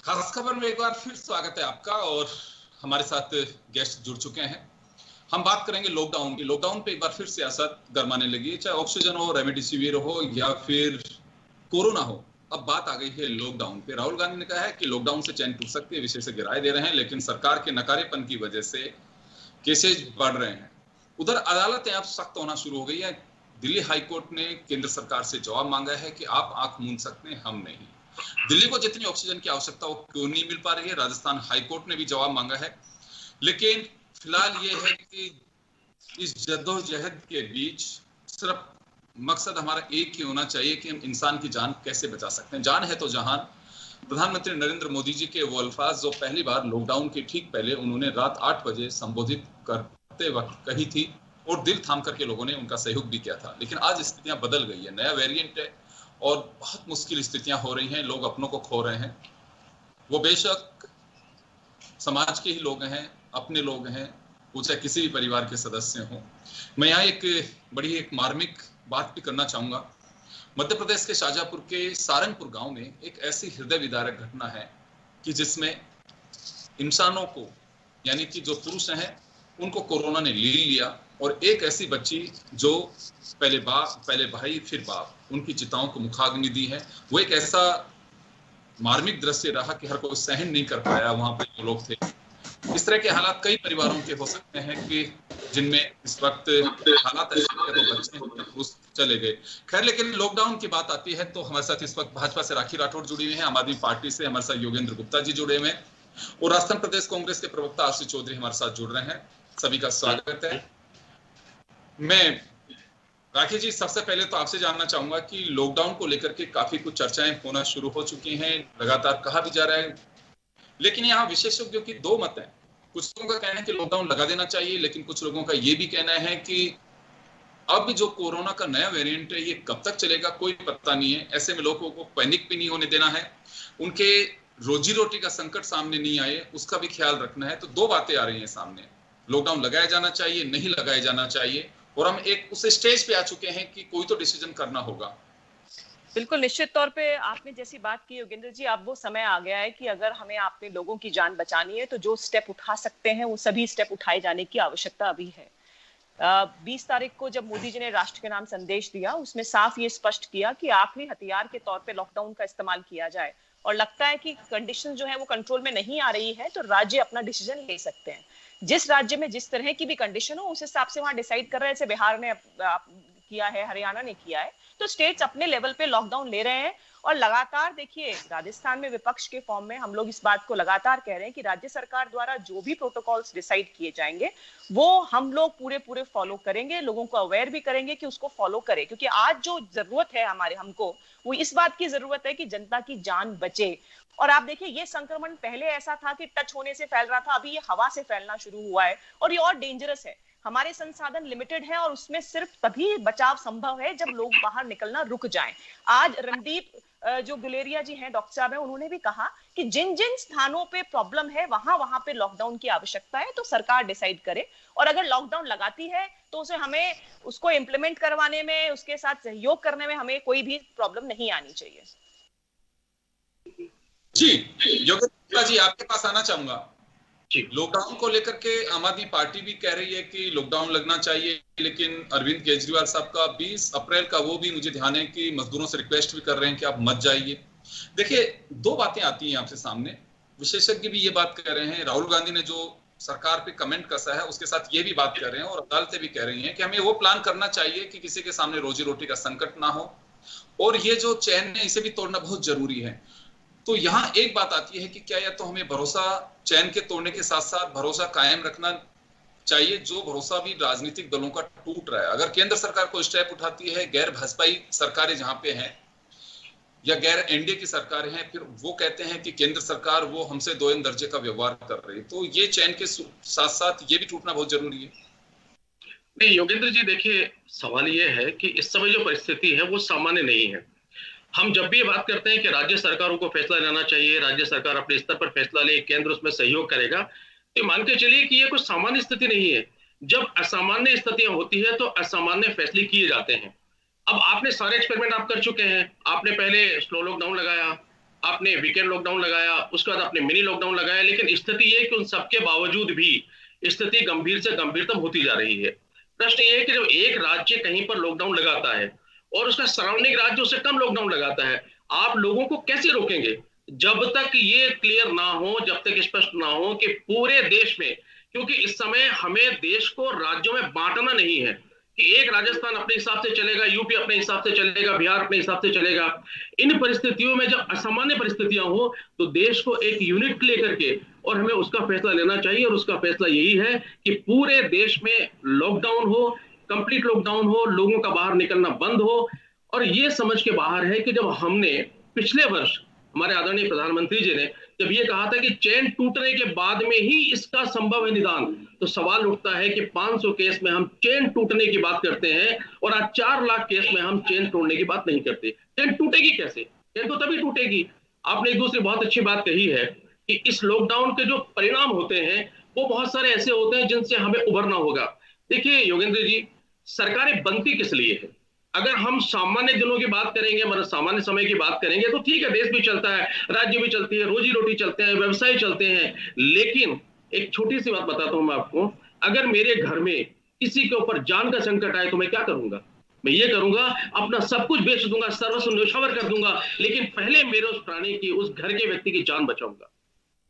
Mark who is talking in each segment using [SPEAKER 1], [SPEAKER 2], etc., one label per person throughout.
[SPEAKER 1] खास खबर में एक बार फिर स्वागत है आपका। और हमारे साथ गेस्ट जुड़ चुके हैं। हम बात करेंगे लॉकडाउन की। लॉकडाउन पे एक बार फिर सियासत गरमाने लगी, चाहे ऑक्सीजन हो, रेमडेसिविर हो या फिर कोरोना हो। अब बात आ गई है लॉकडाउन पे। राहुल गांधी ने कहा है कि लॉकडाउन से चैन टूट सकती है, विशेषज्ञ राय दे रहे हैं, लेकिन सरकार के नकारेपन की वजह से केसेज बढ़ रहे हैं। उधर अदालतें अब सख्त होना शुरू हो गई है। दिल्ली हाईकोर्ट ने केंद्र सरकार से जवाब मांगा है कि आप आंख मूंद सकते हैं, हम नहीं। दिल्ली को जितनी ऑक्सीजन की आवश्यकता हो क्यों नहीं मिल पा रही है, राजस्थान हाईकोर्ट ने भी जवाब मांगा है। लेकिन फिलहाल ये है कि इस जद्दोजहद के बीच सिर्फ मकसद हमारा एक ही होना चाहिए कि हम इंसान की जान कैसे बचा सकते हैं। जान है तो जहान। प्रधानमंत्री नरेंद्र मोदी जी के वो अल्फाज जो पहली बार लॉकडाउन के ठीक पहले उन्होंने रात 8 बजे संबोधित करते वक्त कही थी, और दिल थाम करके लोगों ने उनका सहयोग भी किया था। लेकिन आज स्थितियां बदल गई है, नया वेरिएंट है और बहुत मुश्किल स्थितियां हो रही हैं। लोग अपनों को खो रहे हैं। वो बेशक समाज के ही लोग हैं, अपने लोग हैं, वो चाहे किसी भी परिवार के सदस्य हों। मैं यहाँ एक मार्मिक बात भी करना चाहूंगा। मध्य प्रदेश के शाजापुर के सारंगपुर गांव में एक ऐसी हृदय विदारक घटना है कि जिसमें इंसानों को, यानी कि जो पुरुष हैं, उनको कोरोना ने ले लिया, और एक ऐसी बच्ची जो पहले भाई फिर बाप, उनकी चिताओं को मुखाग्नि दी है। वो एक ऐसा मार्मिक दृश्य रहा कि हर कोई सहन नहीं कर पाया। वहां पे जो लोग थे, इस तरह के हालात कई परिवारों के हो सकते हैं कि जिनमें इस वक्त हालात ऐसे हैं, तो बच्चे पुरुष चले गए। खैर, लेकिन लॉकडाउन की बात आती है तो हमारे साथ इस वक्त भाजपा से राखी राठौड़ जुड़ी हुई है, आम आदमी पार्टी से हमारे साथ योगेंद्र गुप्ता जी जुड़े हुए हैं, और राजस्थान प्रदेश कांग्रेस के प्रवक्ता आशीष चौधरी हमारे साथ जुड़ रहे हैं। सभी का स्वागत है। मैं राखी जी, सबसे पहले तो आपसे जानना चाहूंगा कि लॉकडाउन को लेकर के काफी कुछ चर्चाएं होना शुरू हो चुकी हैं, लगातार कहा भी जा रहा है, लेकिन यहाँ विशेषज्ञों की दो मत है। कुछ लोगों का कहना है कि लॉकडाउन लगा देना चाहिए, लेकिन कुछ लोगों का ये भी कहना है कि अब जो कोरोना का नया वेरिएंट है ये कब तक चलेगा कोई पता नहीं है। ऐसे में लोगों को पैनिक भी नहीं होने देना है, उनके रोजी रोटी का संकट सामने नहीं आए उसका भी ख्याल रखना है। तो दो बातें आ रही हैं सामने, लॉकडाउन लगाया जाना चाहिए, नहीं लगाया जाना चाहिए, और हम एक उस स्टेज पे आ चुके हैं कि कोई तो डिसीजन करना होगा।
[SPEAKER 2] बिल्कुल, निश्चित तौर पे आपने जैसी बात की योगेंद्र जी, अब वो समय आ गया है कि अगर हमें अपने लोगों की जान बचानी है तो जो स्टेप उठा सकते हैं वो सभी स्टेप उठाए जाने की आवश्यकता अभी है। 20 तारीख को जब मोदी जी ने राष्ट्र के नाम संदेश दिया, उसमें साफ ये स्पष्ट किया कि आखिरी हथियार के तौर पे लॉकडाउन का इस्तेमाल किया जाए, और लगता है कि कंडीशन जो है वो कंट्रोल में नहीं आ रही है तो राज्य अपना डिसीजन ले सकते हैं। जिस राज्य में जिस तरह की भी कंडीशन हो उस हिसाब से वहां डिसाइड कर रहे हैं। जैसे बिहार ने किया है, हरियाणा ने किया है, तो स्टेट्स अपने लेवल पे लॉकडाउन ले रहे हैं। और लगातार देखिए, राजस्थान में विपक्ष के फॉर्म में हम लोग इस बात को लगातार कह रहे हैं कि राज्य सरकार द्वारा जो भी प्रोटोकॉल्स डिसाइड किए जाएंगे वो हम लोग पूरे फॉलो करेंगे, लोगों को अवेयर भी करेंगे कि उसको फॉलो करें। क्योंकि आज जो जरूरत है हमको वो इस बात की जरूरत है कि जनता की जान बचे। और आप देखिए, ये संक्रमण पहले ऐसा था कि टच होने से फैल रहा था, अभी ये हवा से फैलना शुरू हुआ है और ये और डेंजरस है। हमारे संसाधन लिमिटेड हैं और उसमें सिर्फ तभी बचाव संभव है जब लोग बाहर निकलना रुक जाएं। आज रणदीप जो गुलेरिया जी हैं, डॉक्टर साहब हैं, उन्होंने भी कहा कि जिन जिन स्थानों पे प्रॉब्लम है वहां पे लॉकडाउन की आवश्यकता है, तो सरकार डिसाइड करे। और अगर लॉकडाउन लगाती है तो उसे हमें उसको इम्प्लीमेंट करवाने में, उसके साथ सहयोग करने में हमें कोई भी प्रॉब्लम नहीं आनी चाहिए।
[SPEAKER 1] जी योगेंद्र जी, आपके पास आना चाहूंगा। लॉकडाउन को लेकर के आम आदमी पार्टी भी कह रही है कि लॉकडाउन लगना चाहिए, लेकिन अरविंद केजरीवाल साहब का 20 अप्रैल का वो भी मुझे ध्यान है कि मजदूरों से रिक्वेस्ट भी कर रहे हैं कि आप मत जाइए। देखिए, दो बातें आती हैं आपसे सामने। विशेषज्ञ भी ये बात कह रहे हैं, राहुल गांधी ने जो सरकार पे कमेंट कसा है उसके साथ ये भी बात कर रहे हैं, और अदालतें भी कह रही हैं कि हमें वो प्लान करना चाहिए कि किसी के सामने रोजी रोटी का संकट ना हो, और ये जो चैन है इसे भी तोड़ना बहुत जरूरी है। तो यहाँ एक बात आती है कि क्या या तो हमें भरोसा चैन के तोड़ने के साथ साथ भरोसा कायम रखना चाहिए, जो भरोसा भी राजनीतिक दलों का टूट रहा है। अगर केंद्र सरकार कोई स्टेप उठाती है, गैर भाजपाई सरकारें जहां पे हैं या गैर एनडीए की सरकारें हैं, फिर वो कहते हैं कि केंद्र सरकार वो हमसे दोयम दर्जे का व्यवहार कर रही है, तो ये चैन के साथ साथ ये भी टूटना बहुत जरूरी है।
[SPEAKER 3] नहीं योगेंद्र जी, देखिए, सवाल ये है कि इस समय जो परिस्थिति है वो सामान्य नहीं है। हम जब भी ये बात करते हैं कि राज्य सरकारों को फैसला लेना चाहिए, राज्य सरकार अपने स्तर पर फैसला ले, केंद्र उसमें सहयोग करेगा, तो मान के चलिए कि ये कोई सामान्य स्थिति नहीं है। जब असामान्य स्थितियां होती है तो असामान्य फैसले किए जाते हैं। अब आपने सारे एक्सपेरिमेंट आप कर चुके हैं। आपने पहले स्लो लॉकडाउन लगाया, आपने वीकेंड लॉकडाउन लगाया, उसके बाद आपने मिनी लॉकडाउन लगाया, लेकिन स्थिति ये है कि उन सबके बावजूद भी स्थिति गंभीर से गंभीरतम होती जा रही है। प्रश्न ये है कि जब एक राज्य कहीं पर लॉकडाउन लगाता है और उसका सराउंडिंग राज्य उससे कम लॉकडाउन लगाता है, आप लोगों को कैसे रोकेंगे? जब तक ये क्लियर ना हो, जब तक स्पष्ट ना हो कि पूरे देश में, क्योंकि इस समय हमें देश को राज्यों में बांटना नहीं है कि एक राजस्थान अपने हिसाब से चलेगा, यूपी अपने हिसाब से चलेगा, बिहार अपने हिसाब से चलेगा। इन परिस्थितियों में जब असामान्य परिस्थितियां हो तो देश को एक यूनिट लेकर के और हमें उसका फैसला लेना चाहिए, और उसका फैसला यही है कि पूरे देश में लॉकडाउन हो, कंप्लीट लॉकडाउन हो, लोगों का बाहर निकलना बंद हो। और ये समझ के बाहर है कि जब हमने पिछले वर्ष हमारे आदरणीय प्रधानमंत्री जी ने जब ये कहा था कि चेन टूटने के बाद में ही इसका संभव है निदान, तो सवाल उठता है कि 500 केस में हम चेन टूटने की बात करते हैं और आज 4 लाख केस में हम चेन तोड़ने की बात नहीं करते। चेन टूटेगी कैसे? चेन तो तभी टूटेगी। आपने एक दूसरी बहुत अच्छी बात कही है कि इस लॉकडाउन के जो परिणाम होते हैं वो बहुत सारे ऐसे होते हैं जिनसे हमें उभरना होगा। देखिए योगेंद्र जी, सरकारें बनती किस लिए है? अगर हम सामान्य दिनों की बात करेंगे, मतलब सामान्य समय की बात करेंगे, तो ठीक है, देश भी चलता है, राज्य भी चलती है, रोजी रोटी चलते हैं, व्यवसाय चलते हैं। लेकिन एक छोटी सी बात बताता हूं मैं आपको, अगर मेरे घर में किसी के ऊपर जान का संकट आए तो मैं क्या करूंगा? मैं ये करूंगा, अपना सब कुछ बेच दूंगा, सर्वस्व न्यौछावर कर दूंगा, लेकिन पहले मेरे उस प्राणी की, उस घर के व्यक्ति की जान बचाऊंगा।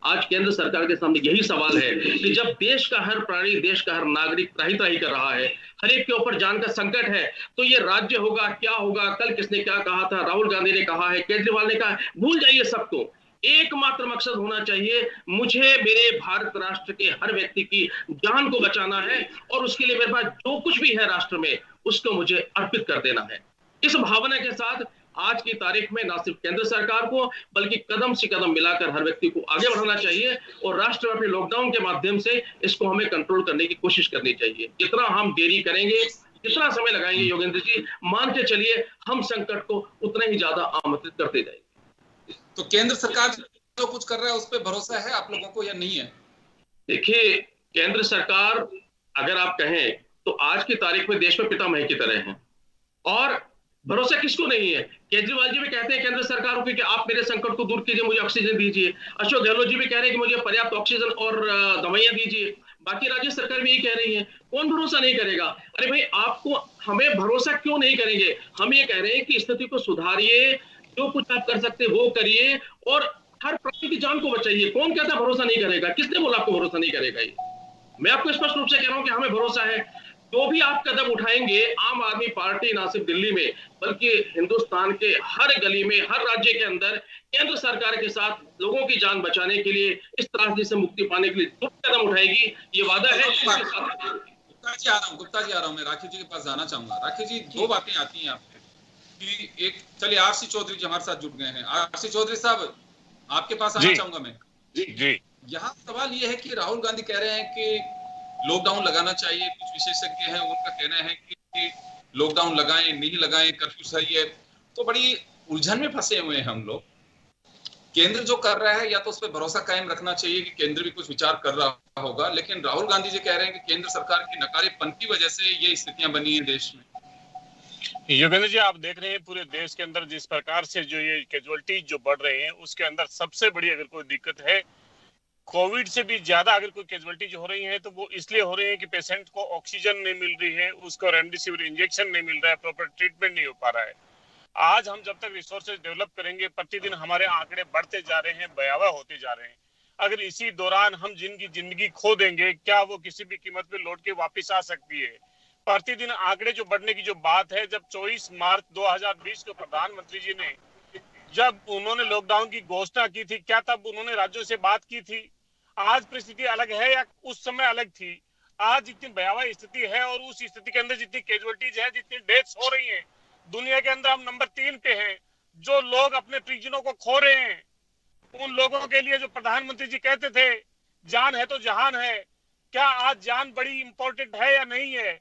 [SPEAKER 3] आज केंद्र सरकार के सामने यही सवाल है कि जब देश का हर प्राणी, देश का हर नागरिक त्राही त्राही कर रहा है, हर एक के ऊपर जान का संकट है, तो ये राज्य होगा क्या होगा? कल किसने क्या कहा था? राहुल गांधी ने कहा है, केजरीवाल ने कहा, भूल जाइए सबको। एकमात्र मकसद होना चाहिए, मुझे मेरे भारत राष्ट्र के हर व्यक्ति की जान को बचाना है, और उसके लिए मेरे पास जो कुछ भी है राष्ट्र में उसको मुझे अर्पित कर देना है। इस भावना के साथ आज की तारीख में ना सिर्फ केंद्र सरकार को बल्कि कदम से कदम मिलाकर हर व्यक्ति को आगे बढ़ाना चाहिए, और राष्ट्रव्यापी लॉकडाउन के माध्यम से इसको हमें कंट्रोल करने की कोशिश करनी चाहिए। जितना हम देरी करेंगे, जितना समय लगाएंगे योगेंद्र जी, मान के चलिए हम संकट को उतना ही ज्यादा आमंत्रित करते जाएंगे।
[SPEAKER 1] तो केंद्र सरकार जो कुछ कर रहा है उस पर भरोसा है आप लोगों को या नहीं है?
[SPEAKER 3] देखिए, केंद्र सरकार अगर आप कहें तो आज की तारीख में देश में पितामह की तरह है, और भरोसा किसको नहीं है? केजरीवाल जी भी कहते हैं केंद्र सरकार को कि आप मेरे संकट को दूर कीजिए, मुझे ऑक्सीजन दीजिए। अशोक गहलोत जी भी कह रहे हैं कि मुझे पर्याप्त ऑक्सीजन और दवाइयां दीजिए। बाकी राज्य सरकार भी यही कह रही है। कौन भरोसा नहीं करेगा? अरे भाई, आपको, हमें भरोसा क्यों नहीं करेंगे? हम ये कह रहे हैं कि स्थिति को सुधारिए, जो कुछ आप कर सकते वो करिए, और हर प्राणी की जान को बचाइए। कौन कहता भरोसा नहीं करेगा? किसने बोला आपको भरोसा नहीं करेगा? ये मैं आपको स्पष्ट रूप से कह रहा हूं कि हमें भरोसा है। जो भी आप कदम उठाएंगे, आम आदमी पार्टी ना सिर्फ दिल्ली में बल्कि हिंदुस्तान के हर गली में, हर राज्य के अंदर केंद्र सरकार के साथ लोगों की जान बचाने के लिए, इस त्रासदी से मुक्ति पाने के लिए जो कदम उठाएगी, ये वादा है।
[SPEAKER 1] गुप्ता जी आ रहा हूं, मैं राखी जी के पास जाना चाहूंगा। राखी जी, दो बातें आती हैं आपके कि एक, चलिए आरसी चौधरी जी हमारे साथ जुड़ गए हैं। आरसी चौधरी साहब, आपके पास आना चाहूंगा मैं।
[SPEAKER 4] जी।
[SPEAKER 1] यहाँ सवाल ये है कि राहुल गांधी कह रहे हैं कि लॉकडाउन लगाना चाहिए, कुछ विशेषज्ञ हैं उनका कहना है कि लॉकडाउन लगाएं, नहीं लगाएं, कर्फ्यू सही है। तो बड़ी उलझन में फंसे हुए हैं हम लोग। केंद्र जो कर रहा है, या तो उस पर भरोसा कायम रखना चाहिए कि केंद्र भी कुछ विचार कर रहा होगा, लेकिन राहुल गांधी जी कह रहे हैं कि केंद्र सरकार की नकारेपन की वजह से ये स्थितियां बनी है देश में।
[SPEAKER 4] योगेंद्र जी, आप देख रहे हैं पूरे देश के अंदर जिस प्रकार से जो ये कैजुअलिटीज जो बढ़ रहे हैं, उसके अंदर सबसे बड़ी अगर कोई दिक्कत है, कोविड से भी ज्यादा अगर कोई कैजुअलिटी जो हो रही है तो वो इसलिए हो रही है कि पेशेंट को ऑक्सीजन नहीं मिल रही है, उसको रेमडेसिविर इंजेक्शन नहीं मिल रहा है, प्रॉपर ट्रीटमेंट नहीं हो पा रहा है। आज हम जब तक रिसोर्सेज डेवलप करेंगे, प्रतिदिन हमारे आंकड़े बढ़ते जा रहे हैं, भयावह होते जा रहे हैं। अगर इसी दौरान हम जिनकी जिंदगी खो देंगे, क्या वो किसी भी कीमत पे लौट के वापिस आ सकती है? प्रतिदिन आंकड़े जो बढ़ने की जो बात है, जब 24 मार्च 2020 को प्रधानमंत्री जी ने जब उन्होंने लॉकडाउन की घोषणा की थी, क्या तब उन्होंने राज्यों से बात की थी? आज परिस्थिति अलग है या उस समय अलग थी? आज जितनी भयावह स्थिति है और उस स्थिति के अंदर जितनी कैजुअलिटीज है, जितनी डेथ्स हो रही हैं, दुनिया के अंदर हम नंबर 3 पे हैं। जो लोग अपने परिजनों को खो रहे हैं, उन लोगों के लिए जो प्रधानमंत्री जी कहते थे जान है तो जहान है, क्या आज जान बड़ी इंपॉर्टेंट है या नहीं है?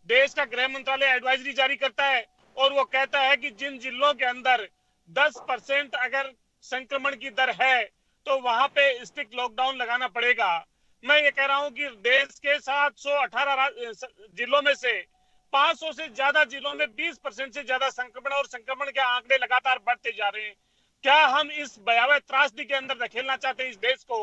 [SPEAKER 4] देश का गृह मंत्रालय एडवाइजरी जारी करता है और वो कहता है कि जिन जिलों के अंदर 10% अगर संक्रमण की दर है तो वहां पे स्ट्रिक्ट लॉकडाउन लगाना पड़ेगा। मैं ये कह रहा हूं कि देश के 718 जिलों में से 500 से ज्यादा जिलों में 20% से ज्यादा संक्रमण और संक्रमण के आंकड़े लगातार बढ़ते जा रहे हैं। क्या हम इस भयावह त्रासदी के अंदर धकेलना चाहते हैं इस देश को?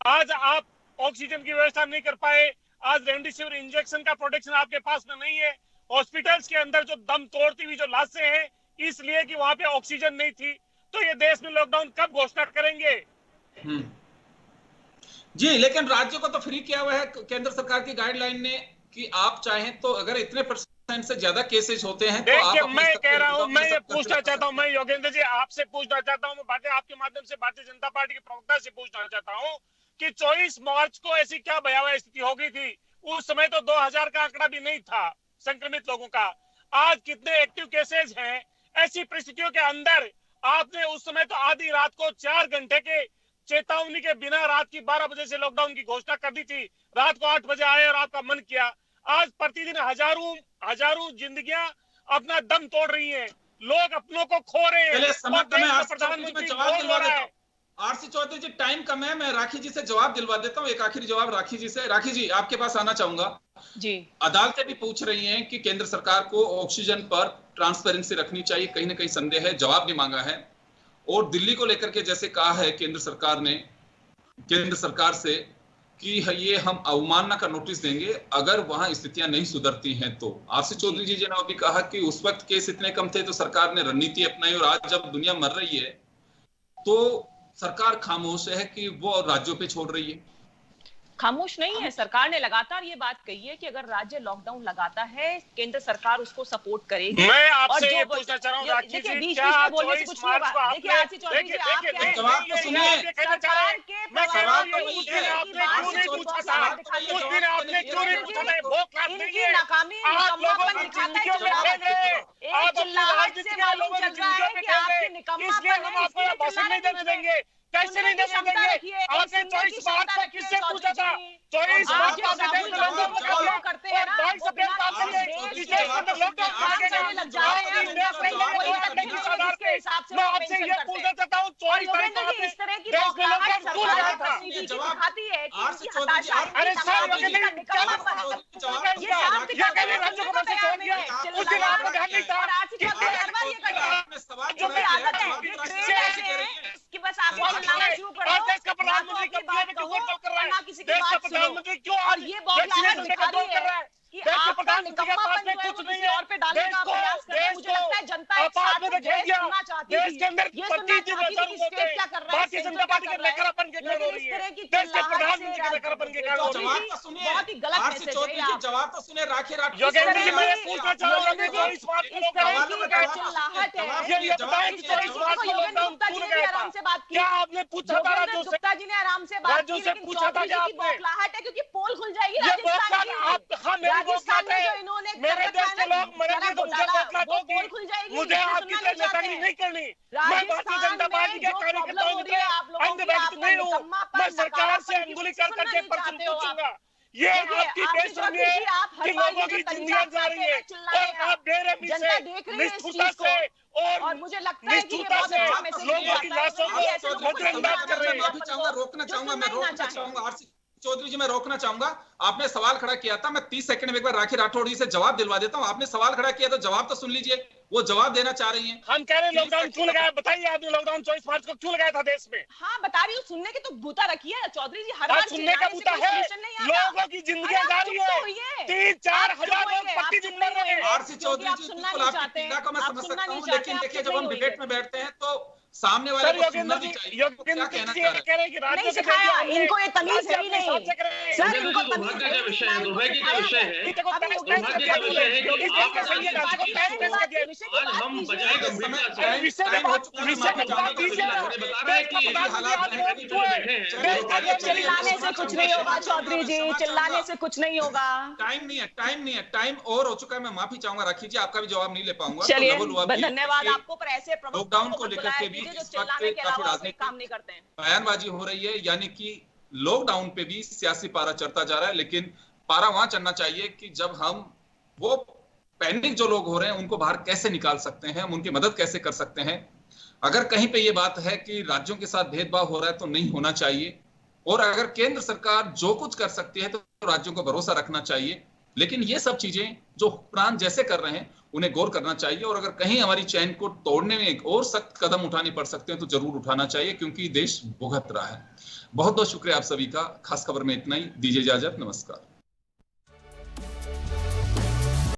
[SPEAKER 4] आज आप ऑक्सीजन की व्यवस्था नहीं कर पाए, आज रेमडेसिविर इंजेक्शन का प्रोटेक्शन आपके पास में नहीं है, हॉस्पिटल्स के अंदर जो दम तोड़ती हुई जो लाशें हैं इसलिए कि वहां पे ऑक्सीजन नहीं थी, तो ये देश में लॉकडाउन कब घोषणा करेंगे?
[SPEAKER 1] जी, लेकिन राज्यों को तो फ्री किया हुआ है केंद्र सरकार की गाइडलाइन ने कि आप चाहें तो अगर इतने % से ज्यादा केसेस होते हैं तो आप
[SPEAKER 4] मैं कह रहा हूं, मैं ये पूछना चाहता हूं, मैं योगेंद्र जी आपसे पूछना चाहता हूं, मैं बातें आपके माध्यम से भारतीय जनता पार्टी के प्रवक्ता से पूछना चाहता हूं कि 24 मार्च को ऐसी क्या भयावह स्थिति हो गई थी? उस समय तो 2000 का आंकड़ा भी नहीं था संक्रमित लोगों का। आज कितने एक्टिव केसेज हैं? ऐसी परिस्थितियों के अंदर आपने उस समय तो आधी रात को 4 घंटे के चेतावनी के बिना रात की 12 बजे से लॉकडाउन की घोषणा कर दी थी, रात को 8 बजे आए और आपका मन किया। आज प्रतिदिन हजारों जिंदगियां अपना दम तोड़ रही हैं, लोग अपनों को खो रहे हैं।
[SPEAKER 1] प्रधानमंत्री जवाब दिलवा देता हूं। आरसी चौधरी जी, टाइम कम है, मैं राखी जी से जवाब दिलवा देता हूं। एक आखिरी जवाब राखी जी से। राखी जी, आपके पास आना चाहूंगा जी। अदालतें भी पूछ रही हैं कि केंद्र सरकार को ऑक्सीजन पर ट्रांसपेरेंसी रखनी चाहिए, कहीं ना कहीं संदेह है, जवाब भी मांगा है। और दिल्ली को लेकर के जैसे कहा है केंद्र सरकार ने केंद्र सरकार से कि ये हम अवमानना का नोटिस देंगे अगर वहां स्थितियां नहीं सुधरती हैं तो। आरसी चौधरी जी ने भी कहा कि उस वक्त केस इतने कम थे तो सरकार ने रणनीति अपनाई, और आज जब दुनिया मर रही है तो सरकार खामोश है कि वो राज्यों पे छोड़ रही है।
[SPEAKER 2] खामोश नहीं है, सरकार ने लगातार ये बात कही है कि अगर राज्य लॉकडाउन लगाता है केंद्र सरकार उसको सपोर्ट करेगी।
[SPEAKER 4] मैं आपसे ये पूछना चाह रहा हूं राखी जी, क्या 24 मार्च को आपने
[SPEAKER 1] जवाब तो सुनिए,
[SPEAKER 4] मैं सवाल तो आपने क्यों नहीं पूछा था? उस दिन आपने क्यों नहीं पूछा था? वो क्लास नहीं है, आप लोगों की जिंदगियों में खेल रहे हैं, आप अपनी राजनीति के लोगों की जिंदगियों में खेल रहे हैं, इसलिए हम आपको यह भाषण नहीं देने देंगे। कैसे नहीं देने देंगे? आपने 24 मार्च को किससे पूछा था? 24 मार्च को आपने देश में लॉकडाउन कर दिया और 22 अप्रैल को आपने इस देश में लॉकडाउन लगेगा। आपने देश में लॉकडाउन करने की आधार पे मैं आपसे ये पूछना चाहता हूँ, 24 तारीख को आपने देश में लॉकडाउन क्यों लगा था? अरे सर, ये कभी राज्यों को मैसेज छोड़ दिया, उस दिन आपको ध्यान नहीं था
[SPEAKER 2] कि बस आप
[SPEAKER 4] देश का प्रधानमंत्री क्यों प्रधानमंत्री क्यों
[SPEAKER 2] और ये बहुत दिखा रहा है कि आप प्रधानमंत्री के पास में कुछ नहीं है और पे डालने का प्रयास कर रहे हैं। मुझे लगता है जनता एक साथ सुनना चाहती है।
[SPEAKER 4] देश के अंदर भारतीय जनता पार्टी के लेखरापन के कारण हो रही है, देश के प्रधानमंत्री के लेखरापन के कारण हो रही है।
[SPEAKER 2] बहुत ही गलत मैसेज है।
[SPEAKER 1] जवाब तो सुने राखी राठी।
[SPEAKER 4] योगेंद्र जी, मैं पूछना चाह रहा हूं कि 24 मार्च को
[SPEAKER 2] चिल्लाहट है,
[SPEAKER 4] ये बताएं कि 24 मार्च को लॉकडाउन क्यों गया था? क्या आपने पूछा था राजू से?
[SPEAKER 2] गुप्ता जी ने आराम से बात की,
[SPEAKER 4] से पूछा था कि आपने
[SPEAKER 2] बौखलाहट है क्योंकि पोल खुल जाएगी राजस्थान की।
[SPEAKER 4] राजस्थान में मेरे देश के लोग मरेंगे तो मुझे बौखलाहट होगी, मुझे आपकी नेतागिरी नहीं करनी। मैं भारतीय जनता पार्टी के कार्यकर्ताओं की तरह अंधभक्त नहीं हूँ। मैं सरकार से अंगुली कर करके प्रश्न पूछूंगा। ये आपकी बेशर्मी है कि लोगों की जिंदगियां जा रही है और आप बेरहमी से, निष्ठुरता से और
[SPEAKER 2] मुझे लगता है कि ये बहुत अच्छा मैसेज
[SPEAKER 4] लोगों की लाशों को नजरअंदाज कर रहे हैं।
[SPEAKER 1] रोकना चाहूंगा आरसी चौधरी जी, मैं रोकना चाहूंगा। आपने सवाल खड़ा किया था, मैं 30 सेकंड में एक बार राखी राठौड़ जी से जवाब दिलवा देता हूं। आपने सवाल खड़ा किया तो जवाब तो सुन लीजिए, वो जवाब देना चाह रही हैं।
[SPEAKER 4] हम कह रहे हैं लॉकडाउन क्यों लगाया, बताइए आपने लॉकडाउन 24 मार्च को क्यों लगाया था देश में?
[SPEAKER 2] हाँ बता रही हूँ, सुनने की तो बूता रखी है चौधरी जी। हर बार
[SPEAKER 4] सुनने का बूता है, लोगों की जिंदगियां जा रही है, 3-4 हजार लोग प्रतिदिन मर रहे हैं।
[SPEAKER 1] आरसी चौधरी जी, बिल्कुल आपकी पीड़ा को मैं समझ सकता हूँ, लेकिन देखिए जब हम डिबेट में बैठते हैं तो सामने वाले को सुनना भी चाहिए। क्या कहना चाह रहे हैं?
[SPEAKER 2] नहीं सिखाया इनको, ये तमीज है ही नहीं
[SPEAKER 3] सर, इनको दुर्भाग्य का विषय है, दुर्भाग्य का विषय है, दुर्भाग्य का विषय है कि आज हम बजाय गंभीरता से
[SPEAKER 2] चिल्लाने से कुछ नहीं होगा चौधरी जी, चिल्लाने से कुछ नहीं होगा।
[SPEAKER 1] टाइम नहीं है, टाइम और हो चुका है। मैं माफी चाहूंगा राखी जी, आपका भी जवाब नहीं ले पाऊंगा।
[SPEAKER 2] चलिए धन्यवाद आपको, पर ऐसे
[SPEAKER 1] लॉकडाउन को लेकर के भी इस वक्त काफी राजनीतिक बयानबाजी हो रही है, यानी कि लॉकडाउन पे भी सियासी पारा चढ़ता जा रहा है। लेकिन पारा वहां चढ़ना चाहिए कि जब हम वो पैनिक जो लोग हो रहे हैं उनको बाहर कैसे निकाल सकते हैं, हम उनकी मदद कैसे कर सकते हैं। अगर कहीं पे ये बात है कि राज्यों के साथ भेदभाव हो रहा है तो नहीं होना चाहिए, और अगर केंद्र सरकार जो कुछ कर सकती है तो राज्यों को भरोसा रखना चाहिए। लेकिन ये सब चीजें जो हुक्मरान जैसे कर रहे हैं उन्हें गौर करना चाहिए, और अगर कहीं हमारी चैन को तोड़ने में एक और सख्त कदम उठाने पड़ सकते हैं तो जरूर उठाना चाहिए, क्योंकि देश भुगत रहा है। बहुत बहुत शुक्रिया आप सभी का। खास खबर में इतना ही, दीजिए इजाजत, नमस्कार।